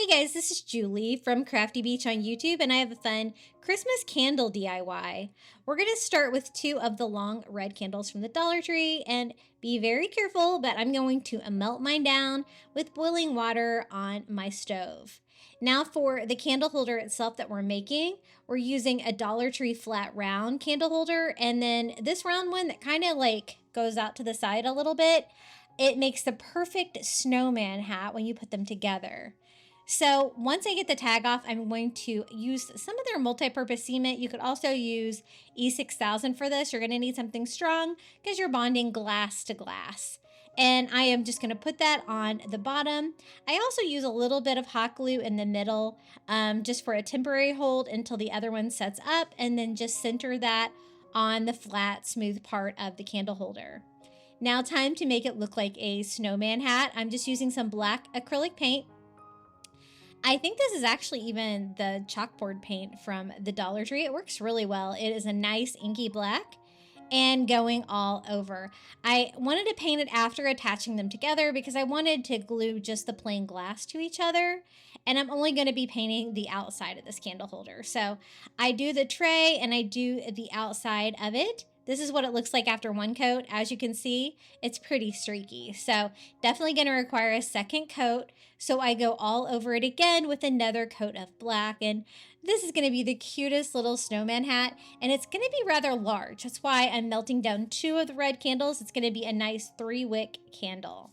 Hey guys, this is Julie from Crafty Beach on YouTube, and I have a fun Christmas candle DIY. We're going to start with two of the long red candles from the Dollar Tree, and be very careful, but I'm going to melt mine down with boiling water on my stove. Now for the candle holder itself that we're making, we're using a Dollar Tree flat round candle holder, and then this round one that kind of like goes out to the side a little bit. It makes the perfect snowman hat when you put them together. So once I get the tag off, I'm going to use some of their multi-purpose cement. You could also use E6000 for this. You're going to need something strong because you're bonding glass to glass. And I am just going to put that on the bottom. I also use a little bit of hot glue in the middle just for a temporary hold until the other one sets up, and then just center that on the flat, smooth part of the candle holder. Now time to make it look like a snowman hat. I'm just using some black acrylic paint. I think this is actually even the chalkboard paint from the Dollar Tree. It works really well. It is a nice inky black and going all over. I wanted to paint it after attaching them together because I wanted to glue just the plain glass to each other. And I'm only going to be painting the outside of this candle holder. So I do the tray and I do the outside of it. This is what it looks like after one coat. As you can see, it's pretty streaky. So definitely going to require a second coat. So I go all over it again with another coat of black. And this is going to be the cutest little snowman hat. And it's going to be rather large. That's why I'm melting down two of the red candles. It's going to be a nice 3-wick candle.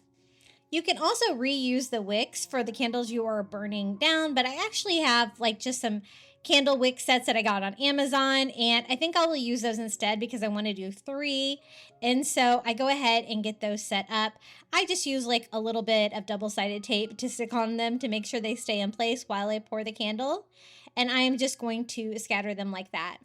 You can also reuse the wicks for the candles you are burning down, but I actually have like just some candle wick sets that I got on Amazon, and I think I will use those instead because I want to do 3. And so I go ahead and get those set up. I just use like a little bit of double-sided tape to stick on them to make sure they stay in place while I pour the candle. And I am just going to scatter them like that.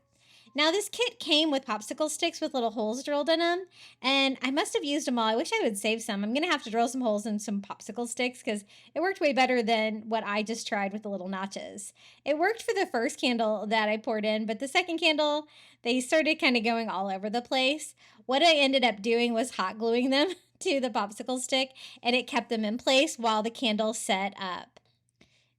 Now this kit came with popsicle sticks with little holes drilled in them, and I must have used them all. I wish I would save some. I'm going to have to drill some holes in some popsicle sticks because it worked way better than what I just tried with the little notches. It worked for the first candle that I poured in, but the second candle, they started kind of going all over the place. What I ended up doing was hot gluing them to the popsicle stick, and it kept them in place while the candle set up.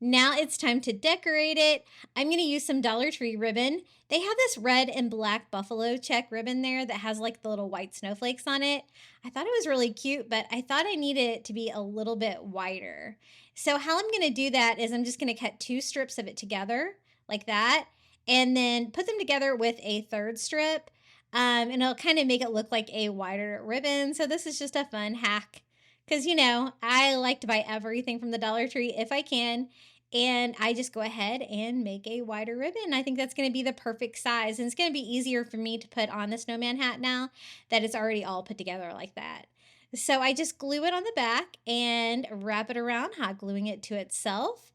Now it's time to decorate it. I'm going to use some Dollar Tree ribbon. They have this red and black buffalo check ribbon there that has like the little white snowflakes on it. I thought it was really cute, but I thought I needed it to be a little bit wider. So how I'm going to do that is I'm just going to cut 2 strips of it together like that, and then put them together with a 3rd strip. And it'll kind of make it look like a wider ribbon. So this is just a fun hack. Because, you know, I like to buy everything from the Dollar Tree if I can. And I just go ahead and make a wider ribbon. I think that's going to be the perfect size. And it's going to be easier for me to put on the snowman hat now that it's already all put together like that. So I just glue it on the back and wrap it around, hot gluing it to itself.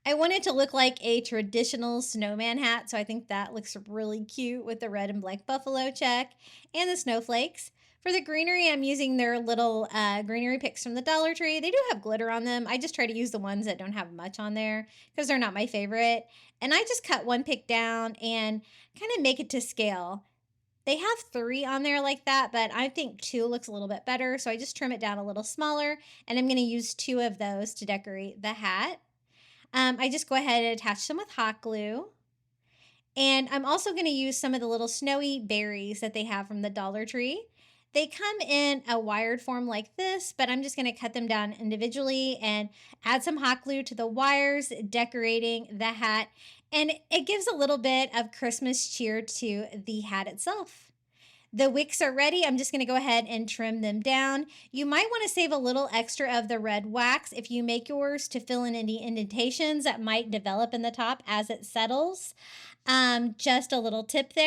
I want it to look like a traditional snowman hat. So I think that looks really cute with the red and black buffalo check and the snowflakes. For the greenery, I'm using their little greenery picks from the Dollar Tree. They do have glitter on them. I just try to use the ones that don't have much on there because they're not my favorite. And I just cut one pick down and kind of make it to scale. They have 3 on there like that, but I think 2 looks a little bit better. So I just trim it down a little smaller, and I'm going to use 2 of those to decorate the hat. I just go ahead and attach them with hot glue. And I'm also going to use some of the little snowy berries that they have from the Dollar Tree. They come in a wired form like this, but I'm just going to cut them down individually and add some hot glue to the wires, decorating the hat. And it gives a little bit of Christmas cheer to the hat itself. The wicks are ready. I'm just going to go ahead and trim them down. You might want to save a little extra of the red wax if you make yours to fill in any indentations that might develop in the top as it settles. Just a little tip there.